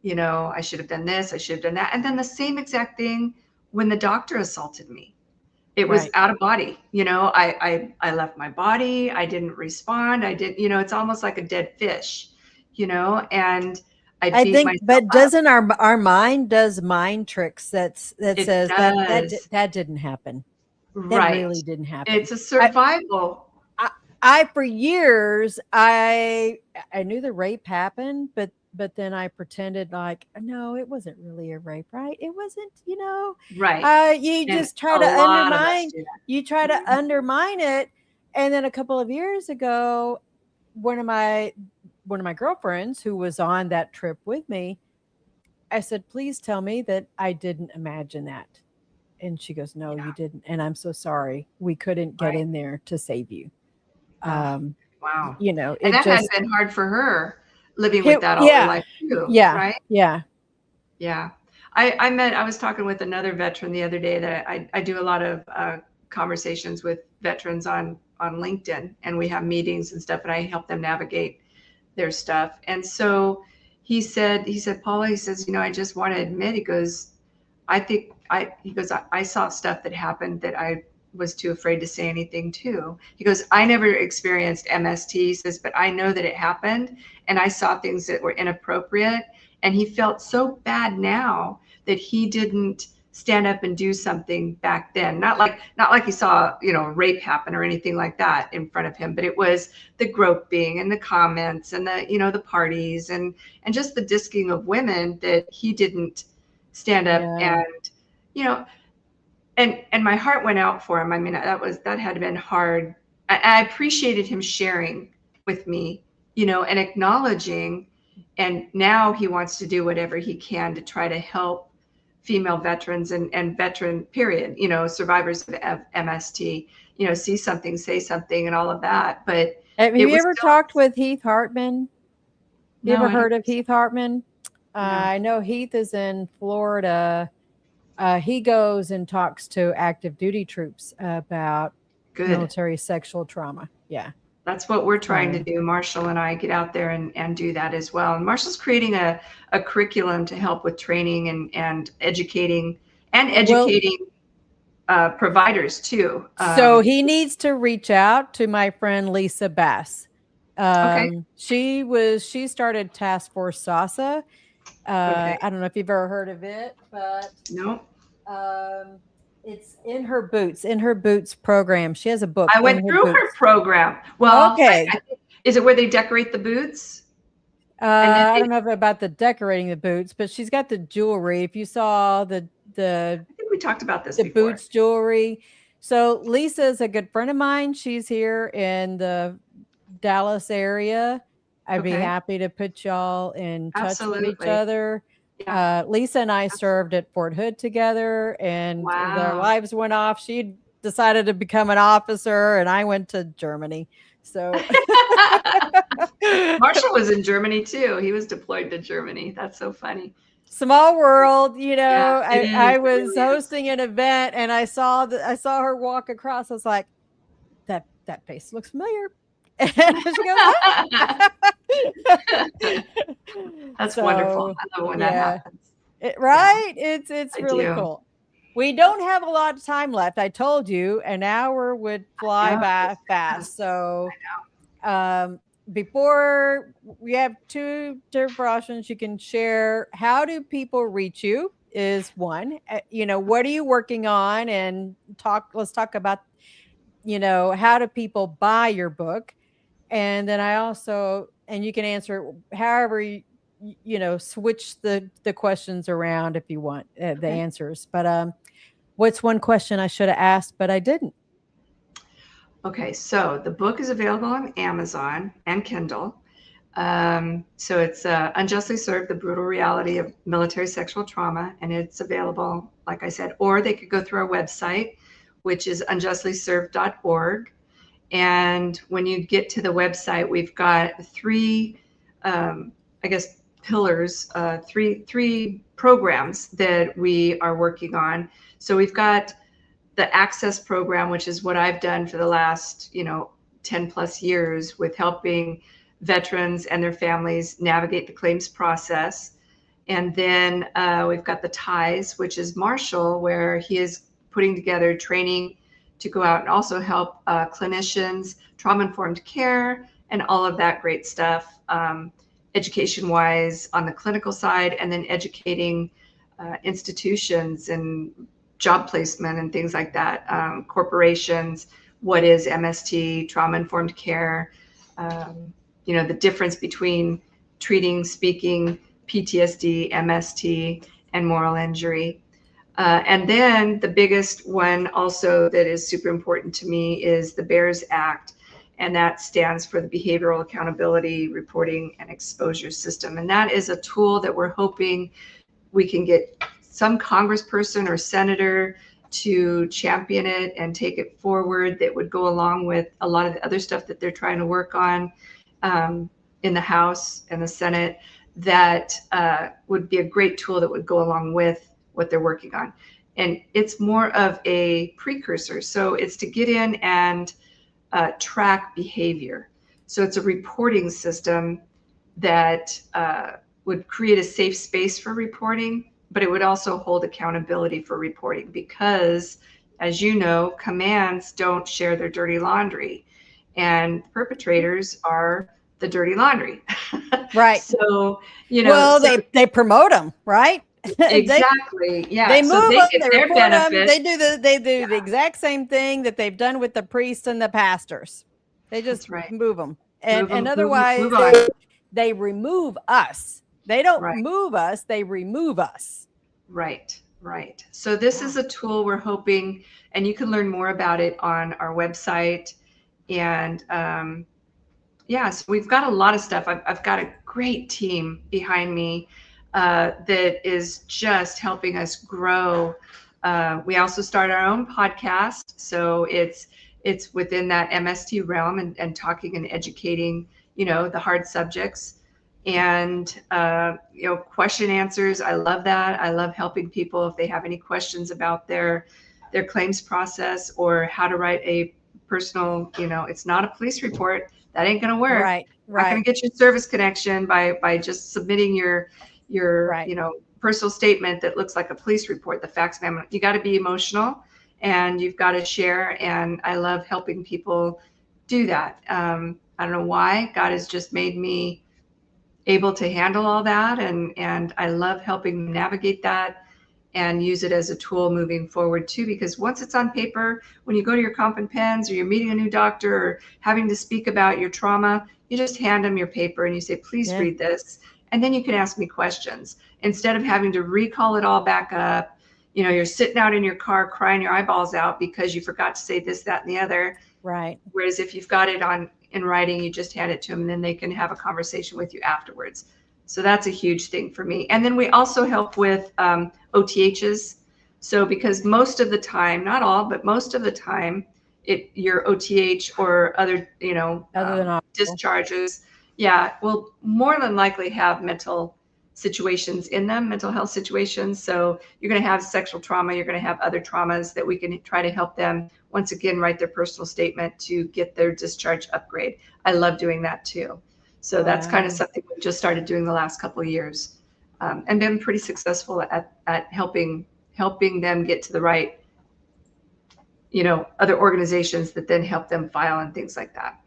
I should have done this, I should have done that. And then the same exact thing when the doctor assaulted me. It was out of body. I left my body. I didn't respond. I didn't, it's almost like a dead fish, and I beat myself but up. Doesn't our mind does mind tricks that says that didn't happen. That really didn't happen. It's a survival. I for years, I knew the rape happened, but then I pretended like, no, it wasn't really a rape, right? It wasn't, right. You just try to undermine, undermine it. And then a couple of years ago, one of one of my girlfriends who was on that trip with me, I said, please tell me that I didn't imagine that. And she goes, no, you didn't. And I'm so sorry. We couldn't get in there to save you. Wow. You know, And it that just, had been hard for her living with that all her life too, right? Yeah. Yeah. I was talking with another veteran the other day that I do a lot of conversations with veterans on LinkedIn, and we have meetings and stuff, and I help them navigate their stuff. And so he said, Paula, he says, you know, I just want to admit, he goes, I saw stuff that happened that I was too afraid to say anything to. He goes, I never experienced MST, he says, but I know that it happened, and I saw things that were inappropriate. And he felt so bad now that he didn't stand up and do something back then. Not like he saw, you know, rape happen or anything like that in front of him, but it was the groping and the comments and the, you know, the parties and just the disking of women that he didn't stand up and, you know, and my heart went out for him. I mean, that had to been hard. I appreciated him sharing with me, you know, and acknowledging, and now he wants to do whatever he can to try to help female veterans and veteran period, you know, survivors of MST, you know, see something, say something and all of that. But have you ever talked with Heath Hartman? You ever heard of Heath Hartman? No. I know Heath is in Florida. He goes and talks to active duty troops about military sexual trauma. Yeah. That's what we're trying to do. Marshall and I get out there and do that as well. And Marshall's creating a curriculum to help with training and educating providers too. So he needs to reach out to my friend Lisa Bass. She started Task Force SASA. I don't know if you've ever heard of it, but no. It's in her boots program. She has a book. I went through her program. Well, okay. Is it where they decorate the boots? I don't know about the decorating the boots, but she's got the jewelry. If you saw I think we talked about this before. Boots jewelry. So Lisa is a good friend of mine. She's here in the Dallas area. I'd be happy to put y'all in touch with each other. Yeah. Lisa and I served at Fort Hood together, and their lives went off. She decided to become an officer, and I went to Germany. So Marshall was in Germany too. He was deployed to Germany. That's so funny. Small world, you know. I was hosting an event, and I saw her walk across. I was like, that face looks familiar. And she goes, That's wonderful. I love when that happens. It's really cool. We don't have a lot of time left. I told you an hour would fly by fast. So before we have two different options, you can share how do people reach you is one. You know, what are you working on? And let's talk about, you know, how do people buy your book? And then and you can answer however you know, switch the questions around if you want the answers. But what's one question I should have asked, but I didn't? Okay, so the book is available on Amazon and Kindle. So it's Unjustly Served, The Brutal Reality of Military Sexual Trauma. And it's available, like I said, or they could go through our website, which is unjustlyserved.org. And when you get to the website, we've got three, pillars, three programs that we are working on. So we've got the Access program, which is what I've done for the last, 10 plus years with helping veterans and their families navigate the claims process. And then we've got the Ties, which is Marshall, where he is putting together training to go out and also help clinicians, trauma-informed care, and all of that great stuff, education-wise on the clinical side, and then educating institutions and job placement and things like that, corporations, what is MST, trauma-informed care, the difference between treating, speaking, PTSD, MST, and moral injury. And then the biggest one also that is super important to me is the BEARS Act. and that stands for the Behavioral Accountability Reporting and Exposure System. And that is a tool that we're hoping we can get some congressperson or senator to champion it and take it forward, that would go along with a lot of the other stuff that they're trying to work on in the House and the Senate. That would be a great tool that would go along with what they're working on. And it's more of a precursor. So it's to get in and track behavior. So it's a reporting system that would create a safe space for reporting, but it would also hold accountability for reporting, because, as you know, commands don't share their dirty laundry, and perpetrators are the dirty laundry. Right. So, you know, well, they promote them, right? Exactly. Yeah. They move so they them, get they their report them, benefit. they do the exact same thing that they've done with the priests and the pastors. They just move them. And otherwise they remove us. They don't move us, they remove us. Right. So this is a tool we're hoping, and you can learn more about it on our website. And so we've got a lot of stuff. I've got a great team behind me that is just helping us grow. We also start our own podcast. So it's within that MST realm, and talking and educating, the hard subjects. And, question answers. I love that. I love helping people if they have any questions about their claims process, or how to write a personal, it's not a police report. That ain't going to work. Right. Not going to get your service connection by just submitting your personal statement that looks like a police report, the facts memo. You got to be emotional, and you've got to share. And I love helping people do that. I don't know why. God has just made me able to handle all that. And I love helping navigate that and use it as a tool moving forward too, because once it's on paper, when you go to your comp and pens, or you're meeting a new doctor, or having to speak about your trauma, you just hand them your paper and you say, please read this. And then you can ask me questions instead of having to recall it all back up. You're sitting out in your car crying your eyeballs out because you forgot to say this, that, and the other. Right. Whereas if you've got it in writing, you just hand it to them, and then they can have a conversation with you afterwards. So that's a huge thing for me. And then we also help with OTHs. So because most of the time, not all, but most of the time, your OTH or other, discharges, will more than likely have mental situations in them, mental health situations. So you're going to have sexual trauma, you're going to have other traumas that we can try to help them, once again, write their personal statement to get their discharge upgrade. I love doing that too. So that's kind of something we've just started doing the last couple of years, and been pretty successful at helping them get to the right, other organizations that then help them file and things like that.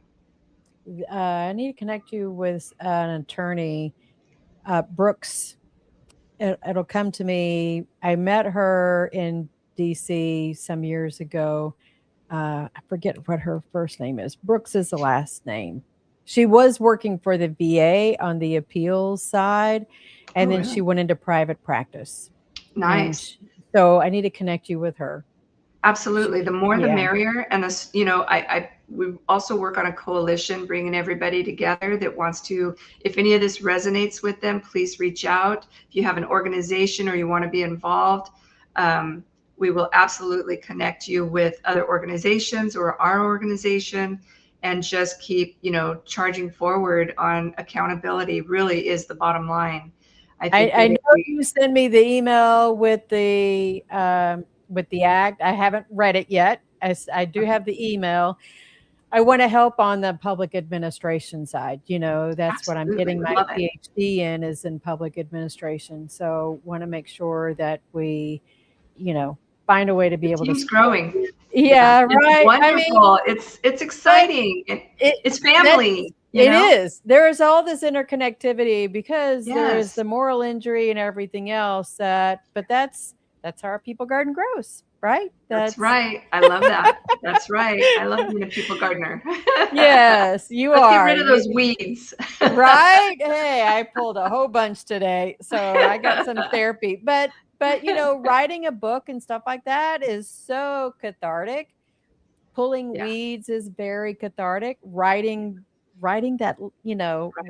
I need to connect you with an attorney, Brooks. It'll come to me. I met her in DC some years ago. I forget what her first name is. Brooks is the last name. She was working for the VA on the appeals side, and then she went into private practice. Nice. So I need to connect you with her. Absolutely. The more the merrier. And this, we also work on a coalition, bringing everybody together that wants to, if any of this resonates with them, please reach out. If you have an organization or you want to be involved, we will absolutely connect you with other organizations or our organization, and just keep, charging forward on accountability. Really is the bottom line. I know you send me the email with the act. I haven't read it yet. I do have the email. I want to help on the public administration side. That's what I'm getting my PhD in, is in public administration. So want to make sure that we, find a way to be able to. It's growing. Yeah, it's right. Wonderful. It's exciting. It's family. It is. There is all this interconnectivity, because there is the moral injury and everything else. But that's how our people garden grows, right? That's right. I love that. That's right. I love being a people gardener. Yes, you Let's are. Get rid of those weeds. Right? Hey, I pulled a whole bunch today, so I got some therapy. But writing a book and stuff like that is so cathartic. Pulling Yeah. weeds is very cathartic. Writing that,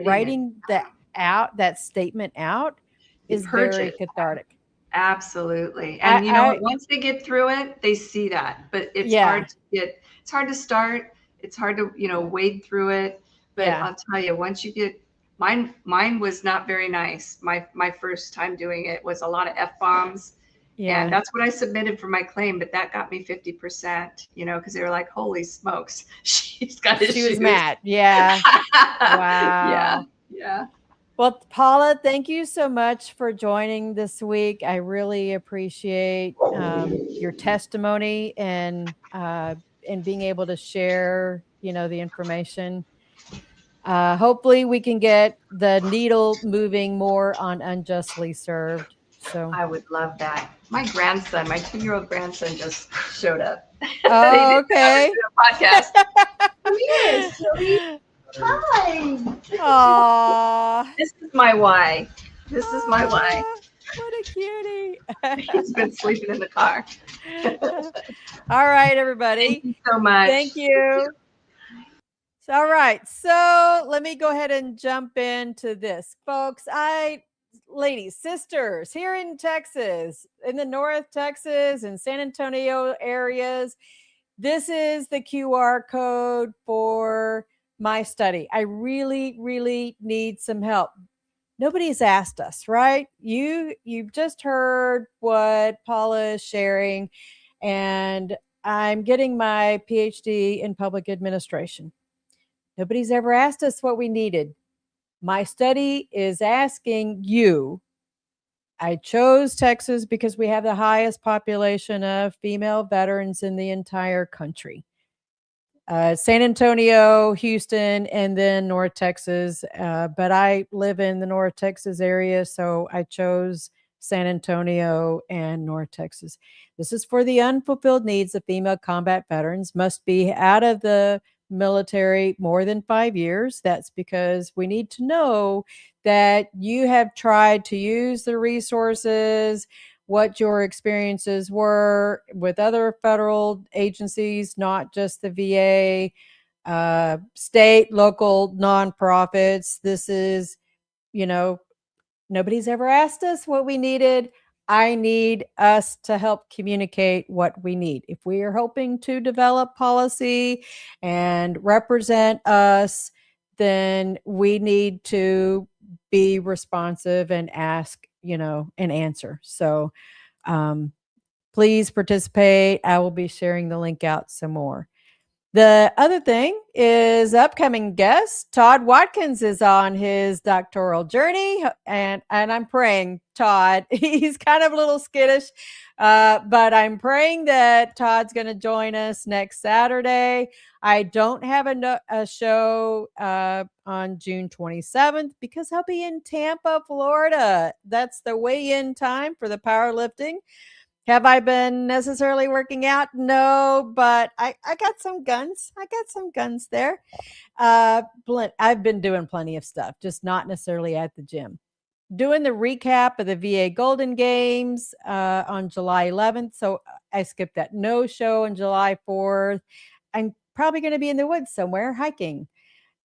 writing that statement out You is purge very it. cathartic. Absolutely. And you know what? Once they get through it, they see that. But it's hard to start. It's hard to, wade through it. But Yeah. I'll tell you, once you get mine was not very nice. My first time doing it was a lot of F-bombs. Yeah. And that's what I submitted for my claim, but that got me 50%, because they were like, holy smokes, she's got issues. She was mad. Yeah. Wow. Yeah. Well, Paula, thank you so much for joining this week. I really appreciate your testimony and being able to share, the information. Hopefully we can get the needle moving more on Unjustly Served. So I would love that. My 2-year-old grandson just showed up. Oh, okay. A podcast. Yes, Zoe. Hi. Aww. This is my why. This is my why. What a cutie. He's been sleeping in the car. All right, everybody. Thank you so much. Thank you. All right. So let me go ahead and jump into this. Folks, ladies, sisters, here in Texas, in the North Texas and San Antonio areas, this is the QR code for my study. I really, really need some help. Nobody's asked us, right? You've just heard what Paula is sharing, and I'm getting my PhD in public administration. Nobody's ever asked us what we needed. My study is asking you. I chose Texas because we have the highest population of female veterans in the entire country. San Antonio, Houston, and then North Texas. But I live in the North Texas area, so I chose San Antonio and North Texas. This is for the unfulfilled needs of female combat veterans, must be out of the military more than 5 years. That's because we need to know that you have tried to use the resources, what your experiences were with other federal agencies, not just the VA, state, local, nonprofits. This is, nobody's ever asked us what we needed. I need us to help communicate what we need. If we are hoping to develop policy and represent us, then we need to be responsive and ask, and answer. So please participate. I will be sharing the link out some more. The other thing is upcoming guest, Todd Watkins, is on his doctoral journey, and I'm praying, Todd, he's kind of a little skittish, but I'm praying that Todd's going to join us next Saturday. I don't have a show on June 27th because I'll be in Tampa, Florida. That's the weigh-in time for the powerlifting. Have I been necessarily working out? No, but I got some guns. I got some guns there. I've been doing plenty of stuff, just not necessarily at the gym. Doing the recap of the VA Golden Games on July 11th. So I skipped that. No show on July 4th. I'm probably going to be in the woods somewhere hiking.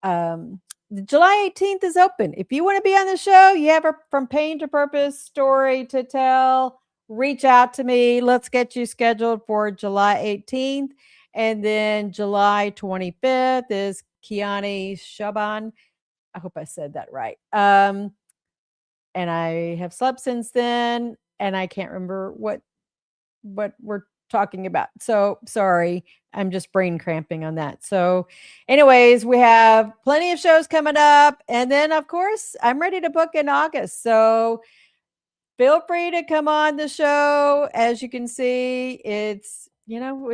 July 18th is open. If you want to be on the show, you have a From Pain to Purpose story to tell, reach out to me. Let's get you scheduled for July 18th. And then July 25th is Kiani Shaban. I hope I said that right. And I have slept since then, and I can't remember what we're talking about. So sorry, I'm just brain cramping on that. So anyways, we have plenty of shows coming up. And then, of course, I'm ready to book in August. So feel free to come on the show. As you can see, it's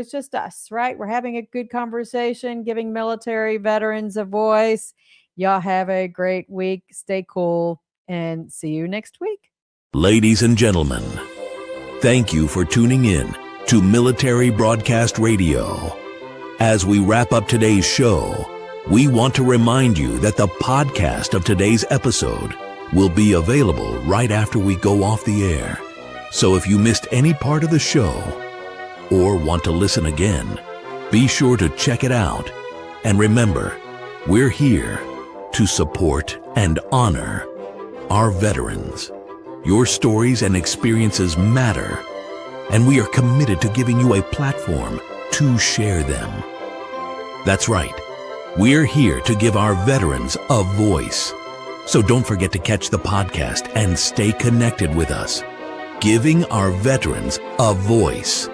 just us, right? We're having a good conversation, giving military veterans a voice. Y'all have a great week. Stay cool, and see you next week. Ladies and gentlemen, thank you for tuning in to Military Broadcast Radio. As we wrap up today's show, we want to remind you that the podcast of today's episode will be available right after we go off the air. So if you missed any part of the show or want to listen again, Be sure to check it out. And remember, we're here to support and honor our veterans. Your stories and experiences matter, and we are committed to giving you a platform to share them. That's right. We're here to give our veterans a voice. So don't forget to catch the podcast and stay connected with us. Giving our veterans a voice.